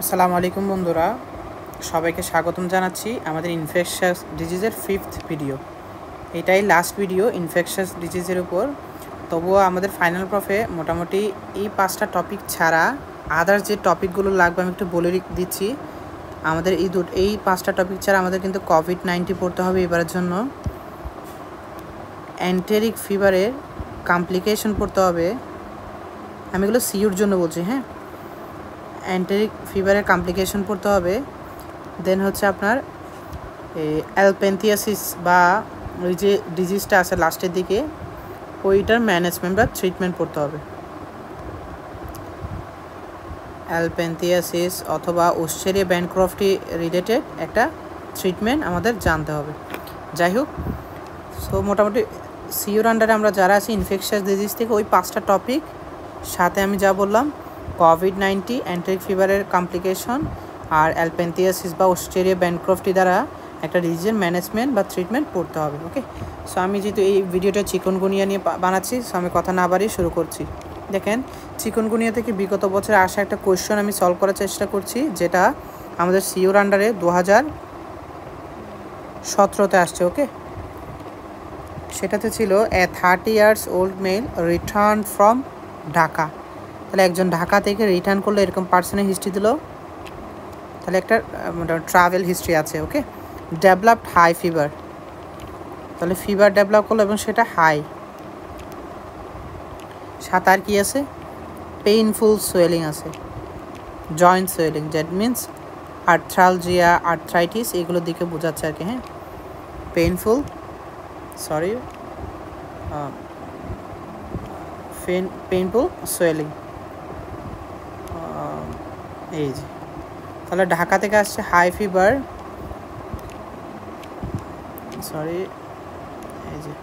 আসসালামু আলাইকুম বন্ধুরা, সবাইকে স্বাগতম জানাচ্ছি আমাদের ইনফেকশাস ডিজিজের 5th ভিডিও। এটাই লাস্ট ভিডিও ইনফেকশাস ডিজিজের উপর। তবুও আমাদের ফাইনাল প্রফে মোটামুটি এই 5টা টপিক ছাড়া আদার্স যে টপিকগুলো লাগবে আমি একটু বলে দিচ্ছি। আমাদের এই 5টা টপিক ছাড়া আমাদের কিন্তু কোভিড-19 পড়তে হবে এবারের জন্য, এন্টেরিক ফিভারের কমপ্লিকেশন পড়তে হবে। আমি এগুলো সিইউর জন্য বলছি, হ্যাঁ। এন্টেরিক ফিভারের কমপ্লিকেশন পড়তে হবে। দেন হচ্ছে আপনার অ্যালপেন্থিয়াসিস বা ওই যে ডিজিজটা আছে লাস্টের দিকে, ওইটার ম্যানেজমেন্ট বা ট্রিটমেন্ট পড়তে হবে। অ্যালপেন্থিয়াসিস অথবা ওস্টেরিয়া ব্যানক্রফটি রিলেটেড একটা ট্রিটমেন্ট আমাদের জানতে হবে। যাই হোক, সো মোটামুটি সিইউর আন্ডারে আমরা যারা আছি ইনফেকশাস ডিজিজ থেকে ওই 5টা টপিক সাথে আমি যা বললাম, কোভিড-19, এন্টেরিক ফিভারের কমপ্লিকেশন আর অ্যালপেন্থিয়াসিস বা ওস্টেরিয়া ব্যানক্রফটি দ্বারা একটা ডিজিজের ম্যানেজমেন্ট বা ট্রিটমেন্ট পড়তে হবে। ওকে, সো আমি যেহেতু এই ভিডিওটা চিকনগুনিয়া নিয়ে বানাচ্ছি, সো আমি কথা না বাড়িয়ে শুরু করছি। দেখেন, চিকনগুনিয়া থেকে বিগত বছরে আসা একটা কোয়েশ্চেন আমি সলভ করার চেষ্টা করছি, যেটা আমাদের সিইউর আন্ডারে 2017-তে আসছে। ওকে, সেটাতে ছিল 30 years old male return from Dhaka. তাহলে একজন ঢাকা থেকে রিটার্ন করলে এরকম পার্সোনাল হিস্ট্রি দিল, তাহলে একটা ট্রাভেল হিস্ট্রি আছে। ওকে, ডেভেলপড হাই ফিভার, তাহলে ফিভার ডেভেলপ করলো এবং সেটা হাই। সাথে আর কি আছে? পেইনফুল সোয়েলিং আছে, joint swelling, that means arthralgia, arthritis, এগুলোর দিকে বোঝাচ্ছে আর কি। হ্যাঁ, পেইনফুল পেইনফুল সোয়েলিং, এই যে। তাহলে ঢাকা থেকে আসছে হাই ফিভার, এই যে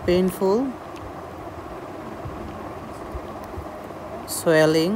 painful swelling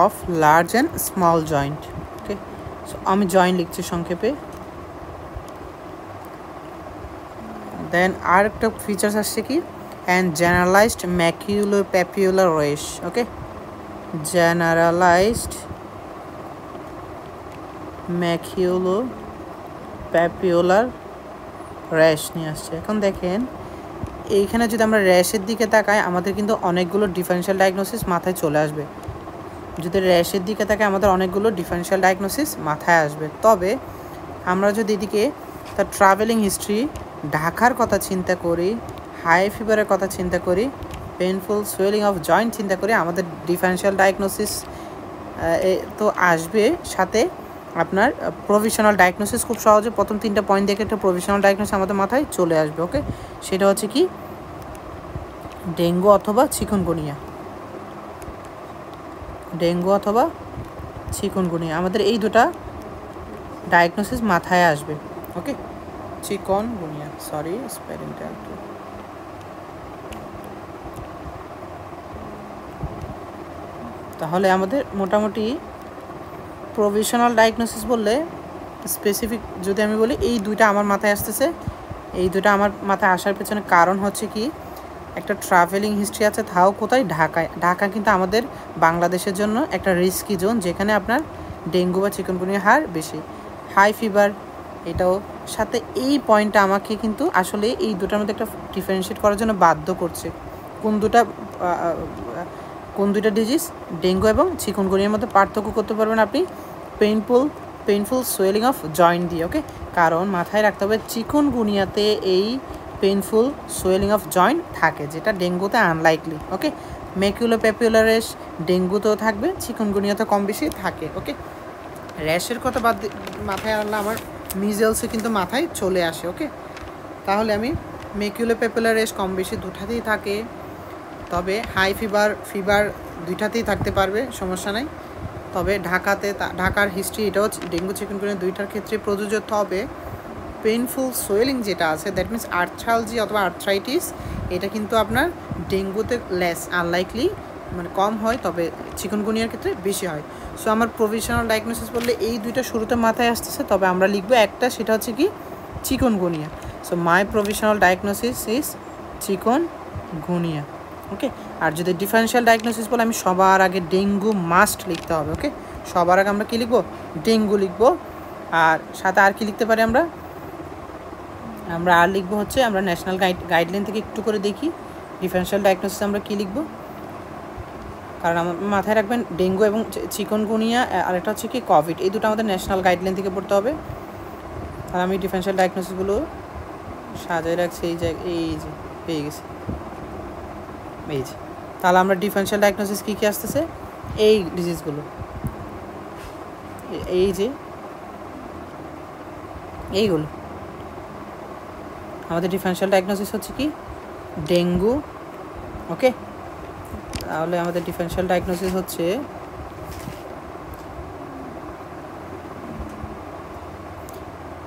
of large and small joint. Okay, so আমি জয়েন্ট লিখছি সংক্ষেপে। দেন আর একটা ফিচার্স আসছে কি, অ্যান্ড জেনারেলাইজড ম্যাকিউলোপ্যাপিউলার রেশ। ওকে, জেনারেলাইজড ম্যাকিউলোপ্যাপিউলার র্যাশ নিয়ে আসছে। এখন দেখেন, এইখানে যদি আমরা র্যাশের দিকে তাকাই, আমাদের কিন্তু অনেকগুলো ডিফারেন্সিয়াল ডায়াগনোসিস মাথায় চলে আসবে। যদি র্যাশের দিকে তাকাই, আমাদের অনেকগুলো ডিফারেন্সিয়াল ডায়াগনোসিস মাথায় আসবে। তবে আমরা যদি এদিকে তার ট্রাভেলিং হিস্ট্রি, ঢাকার কথা চিন্তা করি, হাই ফিভারের কথা চিন্তা করি, পেইনফুল সোয়েলিং অফ জয়েন্ট চিন্তা করি, আমাদের ডিফারেন্সিয়াল ডায়াগনোসিস তো আসবে। সাথে আপনার প্রভিশনাল ডায়াগনোসিস খুব সহজে প্রথম 3টা পয়েন্ট দেখে একটা প্রভিশনাল ডায়াগনোসিস আমাদের মাথায় চলে আসবে। ওকে, সেটা হচ্ছে কি, ডেঙ্গু অথবা চিকুনগুনিয়া। ডেঙ্গু অথবা চিকুনগুনিয়া, আমাদের এই দুটা ডায়াগনোসিস মাথায় আসবে। ওকে, চিকুনগুনিয়া, স্পেলিংটা একটু। তাহলে আমাদের মোটামুটি প্রভিশনাল ডায়াগনোসিস বললে, স্পেসিফিক যদি আমি বলি, এই দুইটা আমার মাথায় আসতেছে। এই দুটো আমার মাথায় আসার পেছনে কারণ হচ্ছে কি, একটা ট্রাভেলিং হিস্ট্রি আছে, তাও কোথায়? ঢাকায়। ঢাকা কিন্তু আমাদের বাংলাদেশের জন্য একটা রিস্কি জোন, যেখানে আপনার ডেঙ্গু বা চিকুনগুনিয়ার হার বেশি। হাই ফিভার, এটাও। সাথে এই পয়েন্টটা আমাকে কিন্তু আসলে এই দুটার মধ্যে একটা ডিফারেন্সিয়েট করার জন্য বাধ্য করছে। কোন দুটা ডিজিজ? ডেঙ্গু এবং চিকুনগুনিয়ার মধ্যে পার্থক্য করতে পারবেন আপনি পেইনফুল সোয়েলিং অফ জয়েন্ট দিয়ে। ওকে, কারণ মাথায় রাখতে হবে চিকুনগুনিয়াতে এই পেইনফুল সোয়েলিং অফ জয়েন্ট থাকে, যেটা ডেঙ্গুতে আনলাইকলি। ওকে, ম্যাকিউলোপ্যাপিউলার র্যাশ ডেঙ্গুতেও থাকবে, চিকুনগুনিয়াতে কম বেশি থাকে। ওকে, র্যাশের কথা মাথায় আনলে আমার মিজেলসে কিন্তু মাথায় চলে আসে। ওকে, তাহলে আমি ম্যাকিউলোপ্যাপিউলার র্যাশ কম বেশি দুটাতেই থাকে, তবে হাই ফিভার দুইটাতেই থাকতে পারবে, সমস্যা নাই। তবে ঢাকার হিস্ট্রি, এটাও ডেঙ্গু চিকুনগুনিয়া দুইটার ক্ষেত্রে প্রযোজ্য। তবে পেইনফুল সোয়েলিং যেটা আছে, দ্যাট মিনস আর্থ্রালজি অথবা আর্থ্রাইটিস, এটা কিন্তু আপনার ডেঙ্গুতে লেস আনলাইকলি, মানে কম হয়, তবে চিকুনগুনিয়ার ক্ষেত্রে বেশি হয়। সো আমার প্রভিশনাল ডায়াগনোসিস বললে এই দুইটা শুরুতে মাথায় আসতেছে, তবে আমরা লিখবো একটা, সেটা হচ্ছে কি, chikungunya. So my provisional diagnosis is chikungunya. Okay. আর যদি ডিফারেন্সিয়াল ডায়াগনোসিস বলে আমি সবার আগে ডেঙ্গু মাস্ট লিখতে হবে। ওকে, সবার আগে আমরা কী লিখবো? ডেঙ্গু লিখবো। আর সাথে আর কি লিখতে পারি আমরা আর লিখবো হচ্ছে আমরা ন্যাশনাল গাইডলাইন থেকে একটু করে দেখি ডিফারেন্সিয়াল ডায়াগনোসিস আমরা কী লিখবো। কারণ আমার মাথায় রাখবেন ডেঙ্গু এবং চিকনগুনিয়া আর একটা হচ্ছে কি কোভিড, এই দুটো আমাদের ন্যাশনাল গাইডলাইন থেকে পড়তে হবে। আর আমি ডিফারেন্সিয়াল ডায়াগনোসিসগুলো সাজায় রাখছি এই যে পেয়ে গেছি এই যে। তাহলে আমরা ডিফারেন্সিয়াল ডায়াগনোসিস কী কী আসতেছে, এই ডিজিজগুলো, এই যে এইগুলো আমাদের ডিফারেন্সিয়াল ডায়াগনোসিস হচ্ছে কি ডেঙ্গু। ওকে, তাহলে আমাদের ডিফারেন্সিয়াল ডায়াগনোসিস হচ্ছে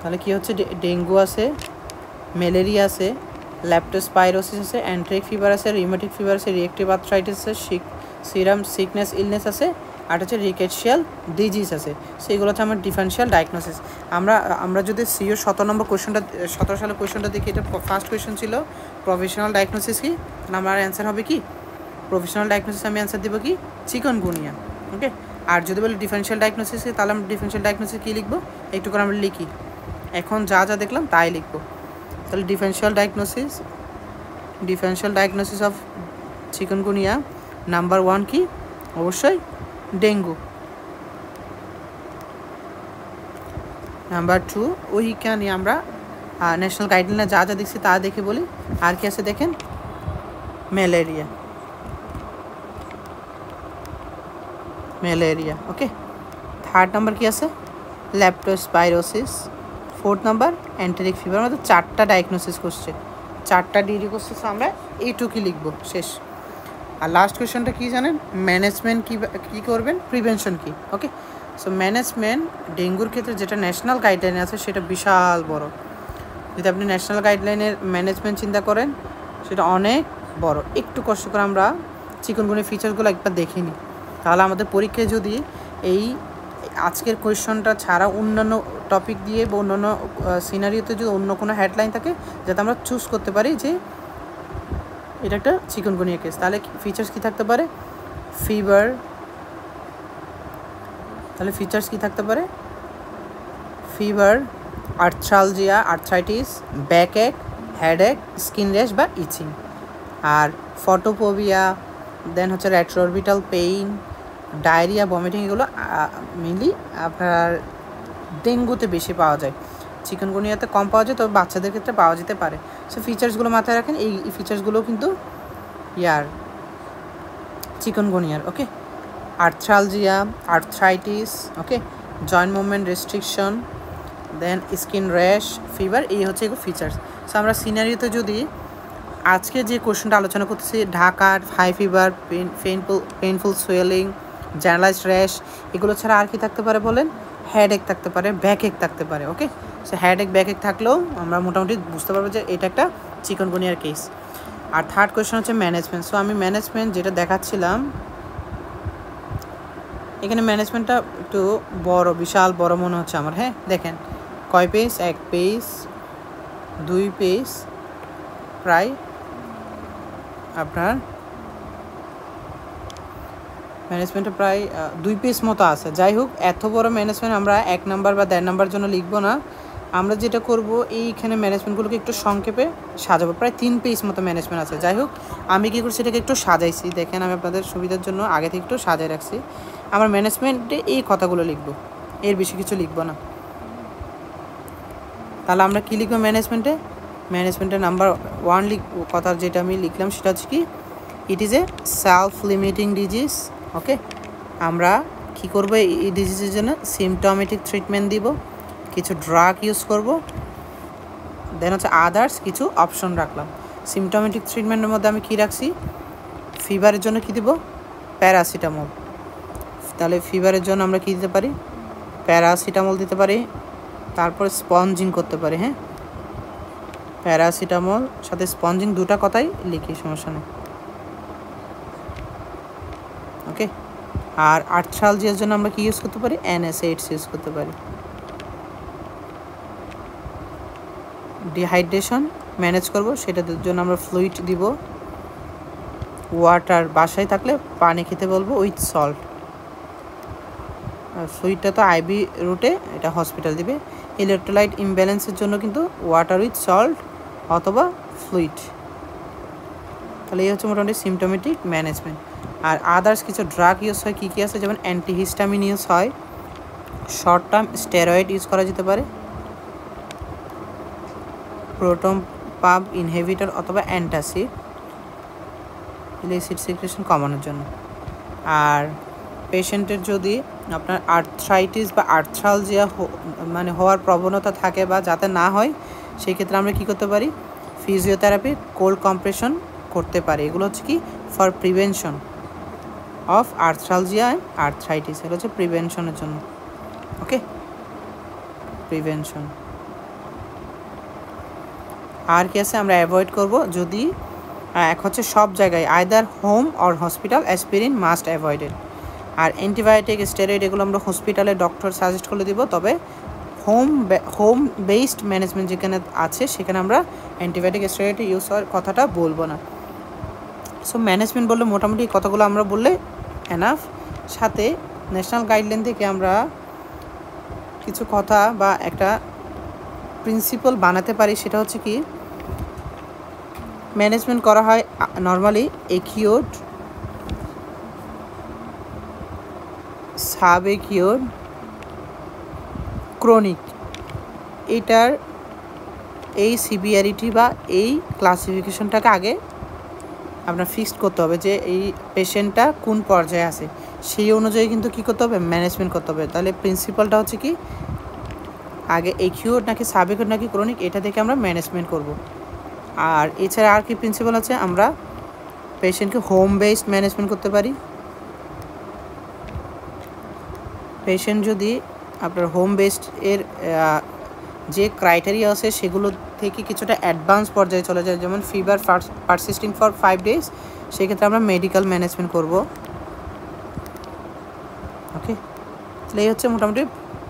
তাহলে কি হচ্ছে ডেঙ্গু আছে, ম্যালেরিয়া আছে, ল্যাপ্টোস্পাইরোসিস আছে, এন্টেরিক ফিভার আছে, রিউমেটিক ফিভার আছে, রিয়েক্টিভ আর্থ্রাইটিস আছে, সিরাম সিকনেস ইলনেস আছে, আর হচ্ছে রিকেটশিয়াল ডিজিজ আছে। সেইগুলো হচ্ছে আমার ডিফারেন্সিয়াল ডায়াগনোসিস। আমরা যদি সিও 17 নম্বর কোয়েশনটা 17 সালের কোয়েশনটা দেখি, এটা ফার্স্ট কোয়েশন ছিল প্রফেশনাল ডায়াগনোসিস কি, আমার অ্যান্সার হবে কি প্রফেশনাল ডায়াগনোসিস, আমি অ্যান্সার দেবো কি চিকনগুনিয়া। ওকে, আর যদি বলি ডিফারেন্সিয়াল ডায়াগনোসিস তাহলে আমরা ডিফারেন্সিয়াল ডায়াগনোসিস কী লিখবো একটু করে আমরা লিখি, এখন যা যা দেখলাম তাই লিখবো। তাহলে differential diagnosis of chikungunya number 1 কি, অবশ্যই ডেঙ্গু। নাম্বার 2 ওইখানে আমরা ন্যাশনাল গাইডলাইনে যা যা দেখছি তা দেখে বলি। আর কি আছে দেখেন, ম্যালেরিয়া। ওকে, থার্ড নাম্বার কি আছে, leptospirosis. Fourth number enteric fever. আমাদের 4টা ডায়াগনোসিস করছে, 4টা ডিগ্রি করছে, আমরা এইটুকুই লিখবো, শেষ। আর লাস্ট কোয়েশনটা কী জানেন, ম্যানেজমেন্ট কী করবেন, প্রিভেনশন কী। ওকে, সো ম্যানেজমেন্ট ডেঙ্গুর ক্ষেত্রে যেটা ন্যাশনাল গাইডলাইনে আছে সেটা বিশাল বড়। যদি আপনি ন্যাশনাল গাইডলাইনের ম্যানেজমেন্ট চিন্তা করেন সেটা অনেক বড়। একটু কষ্ট করে আমরা চিকনগুনিয়া ফিচার্সগুলো একবার দেখিনি, তাহলে আমাদের পরীক্ষায় যদি এই আজকের কোয়েশনটা ছাড়া অন্যান্য টপিক দিয়ে বা অন্যান্য সিনারিওতে যদি অন্য কোনো হেডলাইন থাকে যাতে আমরা চুজ করতে পারি যে এটা একটা চিকনগুনিয়া কেস, তাহলে ফিচার্স কী থাকতে পারে, ফিভার। তাহলে ফিচার্স কী থাকতে পারে, fever, arthralgia arthritis, backache, headache, skin rash বা ইচিং, আর ফটোফোবিয়া, দেন হচ্ছে রেট্রোঅরবিটাল পেইন, ডায়রিয়া, ভমিটিং, এগুলো মেনলি আপনার ডেঙ্গুতে বেশি পাওয়া যায়, চিকনগুনিয়াতে কম পাওয়া যায়, তবে বাচ্চাদের ক্ষেত্রে পাওয়া যেতে পারে। সো ফিচার্সগুলো মাথায় রাখেন, এই ফিচার্সগুলো কিন্তু চিকনগুনিয়ার। ওকে, আর্থ্রালজিয়া, আর্থ্রাইটিস, ওকে, জয়েন্ট মুভমেন্ট রেস্ট্রিকশন, দেন স্কিন র্যাশ, ফিভার, এই হচ্ছে এগুলো ফিচার্স। সো আমরা সিনারিওতে যদি আজকে যে কোয়েশনটা আলোচনা করতেছি, ঢাকার high fever, painful swelling, generalised rash, এগুলো ছাড়া আর কি থাকতে পারে বলেন, হেডএক থাকতে পারে, ব্যাকএক থাকতে পারে। ওকে, সো হেডএক ব্যাকএক থাকলেও আমরা মোটামুটি বুঝতে পারবো যে এটা একটা চিকনগুনিয়ার কেস। আর থার্ড কোয়েশন হচ্ছে ম্যানেজমেন্ট। সো আমি ম্যানেজমেন্ট যেটা দেখাচ্ছিলাম এখানে, ম্যানেজমেন্টটা একটু বড়, বিশাল বড় মনে হচ্ছে আমার। হ্যাঁ দেখেন কয় পেজ, 1 পেজ, 2 পেজ, প্রায় আপনার ম্যানেজমেন্টে প্রায় 2 পেজ মতো আছে। যাই হোক, এত বড় ম্যানেজমেন্ট আমরা 1 নাম্বার বা 1.5 নাম্বার জন্য লিখবো না। আমরা যেটা করব, এইখানে ম্যানেজমেন্টগুলোকে একটু সংক্ষেপে সাজাবো। প্রায় 3 পেজ মতো ম্যানেজমেন্ট আছে। যাই হোক, আমি কী করছি, এটাকে একটু সাজাইছি। দেখেন আমি আপনাদের সুবিধার জন্য আগে থেকে একটু সাজাই রাখছি। আমার ম্যানেজমেন্টে এই কথাগুলো লিখবো, এর বেশি কিছু লিখবো না। তাহলে আমরা কী লিখবো ম্যানেজমেন্টের নাম্বার 1 কথা যেটা আমি লিখলাম সেটা হচ্ছে কি, it is a self limiting disease. Okay, আমরা কি করব, এই ডিজিজের জন্য সিমটমেটিক ট্রিটমেন্ট দিব, কিছু ড্রাগ ইউজ করব, দেন হচ্ছে আদার্স কিছু অপশন রাখলাম। সিমটমেটিক ট্রিটমেন্টের মধ্যে আমি কি রাখছি, ফিভারের জন্য কি দিব, প্যারাসিটামল। তাহলে ফিভারের জন্য আমরা কি দিতে পারি, প্যারাসিটামল দিতে পারি। তারপর স্পঞ্জিং করতে পারি। হ্যাঁ, প্যারাসিটামল সাথে স্পঞ্জিং, দুটা কথাই লিখি, সমস্যা নেই। ওকে, আর আর্থ্রালজিয়ার জন্য আমরা কি ইউজ করতে পারি, NSAIDs ইউজ করতে পারি। ডিহাইড্রেশন ম্যানেজ করব, সেটার জন্য আমরা ফ্লুইড দিব। ওয়াটার, বাসায় থাকলে পানি খেতে বলবো উইথ সল্ট। সুইটটা তো আইবি রুটে, এটা হসপিটাল দিবে। ইলেকট্রোলাইট ইমব্যালেন্সের জন্য কিন্তু ওয়াটার উইথ সল্ট অথবা ফ্লুইড। তাহলে এই হচ্ছে মোটামুটি সিমটোমেটিক ম্যানেজমেন্ট। আর আদার্স কিছু ড্রাগ ইউজ হয়, কী কী আছে, যেমন অ্যান্টিহিস্টামিন ইউজ হয়, শর্ট টার্ম স্টেরয়েড ইউজ করা যেতে পারে, প্রোটন পাম্প ইনহিবিটর অথবা অ্যান্টাসিড, ইলিসিড সিক্রেশন কমানোর জন্য। আর পেশেন্টের যদি আপনার আর্থ্রাইটিস বা আর্থ্রালজিয়া মানে হওয়ার প্রবণতা থাকে বা যাতে না হয়, সেই ক্ষেত্রে আমরা কী করতে পারি, ফিজিওথেরাপি, কোল্ড কম্প্রেশন করতে পারি। এগুলো হচ্ছে কি for prevention of arthralgia and arthritis, এগুলো হচ্ছে প্রিভেনশনের জন্য। ওকে, প্রিভেনশন। আর কি আছে আমরা অ্যাভয়েড করব, যদি এক হচ্ছে সব জায়গায় either home or hospital aspirin must avoided. আর অ্যান্টিবায়োটিক, স্টেরয়েড এগুলো আমরা হসপিটালে ডক্টর সাজেস্ট করে দিব, তবে হোম বেসড ম্যানেজমেন্ট যেখানে আছে সেখানে আমরা অ্যান্টিবায়োটিক, স্টেরয়েড ইউজ হওয়ার কথাটা বলবো না। সো ম্যানেজমেন্ট বললে মোটামুটি কথাগুলো আমরা বললে এনাফ। সাথে ন্যাশনাল গাইডলাইন থেকে আমরা কিছু কথা বা একটা প্রিন্সিপাল বানাতে পারি, সেটা হচ্ছে কি ম্যানেজমেন্ট করা হয় normally acute, sub acute, chronic. এটার এই সিভিয়ারিটি বা এই ক্লাসিফিকেশনটাকে আগে আপনার ফিক্সড করতে হবে যে এই পেশেন্টটা কোন পর্যায়ে আছে, সেই অনুযায়ী কিন্তু কী করতে হবে, ম্যানেজমেন্ট করতে হবে। তাহলে প্রিন্সিপালটা হচ্ছে কি আগে একিউট নাকি সাব একিউট নাকি ক্রনিক, এটা থেকে আমরা ম্যানেজমেন্ট করব। আর এছাড়া আর কি প্রিন্সিপাল আছে, আমরা পেশেন্টকে হোম বেসড ম্যানেজমেন্ট করতে পারি। পেশেন্ট যদি আপনার হোম বেসড এর যে ক্রাইটেরিয়া আছে সেগুলো থেকে কিছুটা অ্যাডভান্স পর্যায়ে চলে যায়, যেমন ফিভার পারসিস্টিং ফর 5 days, সেক্ষেত্রে আমরা মেডিকেল ম্যানেজমেন্ট করব। ওকে, তাহলে এই হচ্ছে মোটামুটি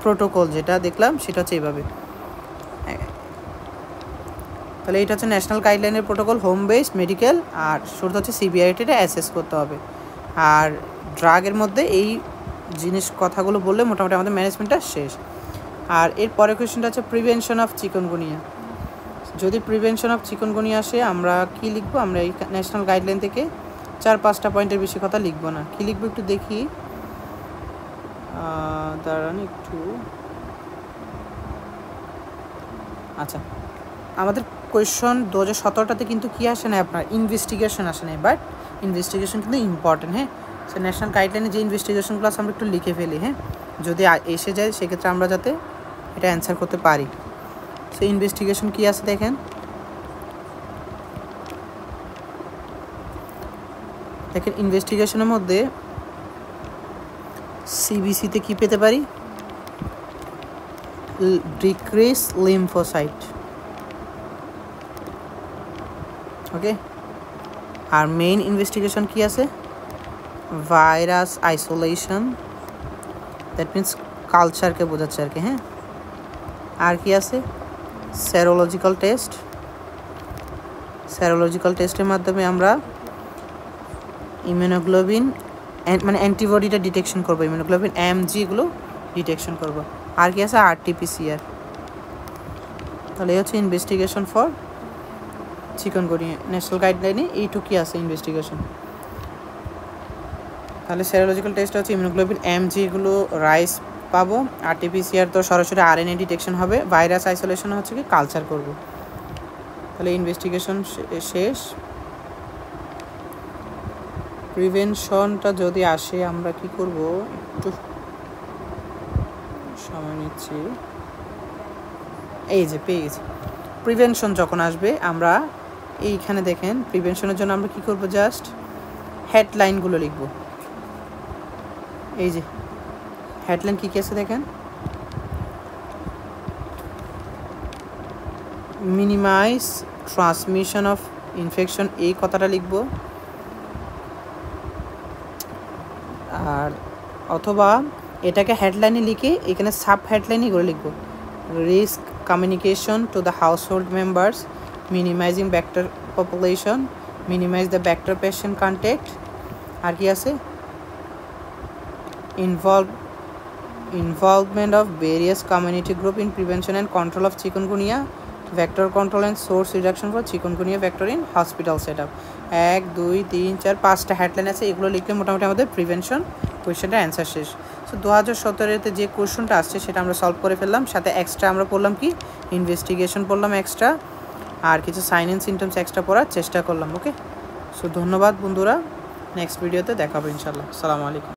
প্রোটোকল যেটা দেখলাম, সেটা হচ্ছে এইভাবে। তাহলে এটা হচ্ছে ন্যাশনাল গাইডলাইনের প্রোটোকল, হোম বেসড, মেডিকেল, আর শুরুতে হচ্ছে সিভিআরিটিটা অ্যাসেস করতে হবে। আর ড্রাগের মধ্যে এই জিনিস কথাগুলো বললে মোটামুটি আমাদের ম্যানেজমেন্টটা শেষ। আর এর পরের কোয়েশ্চেনটা হচ্ছে প্রিভেনশন অফ চিকনগুনিয়া। যদি প্রিভেনশন অফ চিকনগুনিয়া আসে আমরা কি লিখবো, আমরা এই ন্যাশনাল গাইডলাইন থেকে 4-5টা পয়েন্টের বেশি কথা লিখবো না। কি লিখবো একটু দেখি, দাঁড়ান একটু। আচ্ছা, আমাদের কোয়েশ্চন 2017টাতে কিন্তু কি আসে না, আপনার ইনভেস্টিগেশন আসে নাই, বাট ইনভেস্টিগেশন কিন্তু ইম্পর্টেন্ট। হ্যাঁ, সো ন্যাশনাল গাইডলাইনে যে ইনভেস্টিগেশনগুলো আছে আমরা একটু লিখে ফেলি। হ্যাঁ, যদি এসে যায় সেক্ষেত্রে আমরা যাতে এটা অ্যান্সার করতে পারি। সো ইনভেস্টিগেশন কী আছে দেখেন, ইনভেস্টিগেশনের মধ্যে সিবিসিতে কি পেতে পারি, ডিক্রিজ লিম্ফোসাইট। ওকে, আর মেইন ইনভেস্টিগেশন কি আছে, ভাইরাস আইসোলেশন, দ্যাট মিনস কালচারকে বোঝাচ্ছে আর কি। হ্যাঁ, আর কি আছে, সেরোলজিক্যাল টেস্ট। সেরোলজিক্যাল টেস্টের মাধ্যমে আমরা ইমিউনোগ্লোবিন মানে অ্যান্টিবডিটা ডিটেকশন করবো, ইমিউনোগ্লোবিন এমজি এগুলো ডিটেকশন করব। আর কি আছে, আরটিপিসিআর। তাহলে এই হচ্ছে ইনভেস্টিগেশন ফর চিকনগুনিয়া ন্যাশনাল গাইডলাইনে এইটুকুই আছে ইনভেস্টিগেশন। তাহলে সেরোলজিক্যাল টেস্ট হচ্ছে ইমিউনোগ্লোবিন এমজি এগুলো রাইস পাবো, আরটিপিসিআর তো সরাসরি আরএনএ ডিটেকশন হবে, ভাইরাস আইসোলেশন হচ্ছে কি কালচার করব। তাহলে ইনভেস্টিগেশন শেষ। প্রিভেনশনটা যদি আসে আমরা কি করব, একটু সময় নিচ্ছি। এই যে পেয়ে গেছি, প্রিভেনশন যখন আসবে আমরা এইখানে দেখেন প্রিভেনশনের জন্য আমরা কি করব, জাস্ট হেডলাইনগুলো লিখব। এই যে হেডলাইন কী কী আছে দেখেন, মিনিমাইজ ট্রান্সমিশন অফ ইনফেকশন, এই কথাটা লিখব। আর অথবা এটাকে হেডলাইনে লিখে এখানে সাব হেডলাইন এগুলো লিখব, risk communication to the household members, minimising vector population, minimise the vector patient contact. আর কি আছে? involvement of various community group in prevention and control of chikungunya, vector control and source reduction for chikungunya vector in hospital setup। 1 2 3 4 5টা headline আছে, এগুলো লিখলে মোটামুটি আমাদের prevention কোয়েশ্চেনটা অ্যান্সার শেষ। সো 2017-তে যে কোয়েশ্চেনটা আসছে সেটা আমরা সলভ করে ফেললাম, সাথে এক্সট্রা আমরা পড়লাম কি ইনভেস্টিগেশন পড়লাম এক্সট্রা, আর কিছু সাইন অ্যান্ড সিমটমস এক্সট্রা পড়ার চেষ্টা করলাম। ওকে, সো ধন্যবাদ বন্ধুরা, নেক্সট ভিডিওতে দেখা হবে ইনশাআল্লাহ। আসসালামু আলাইকুম।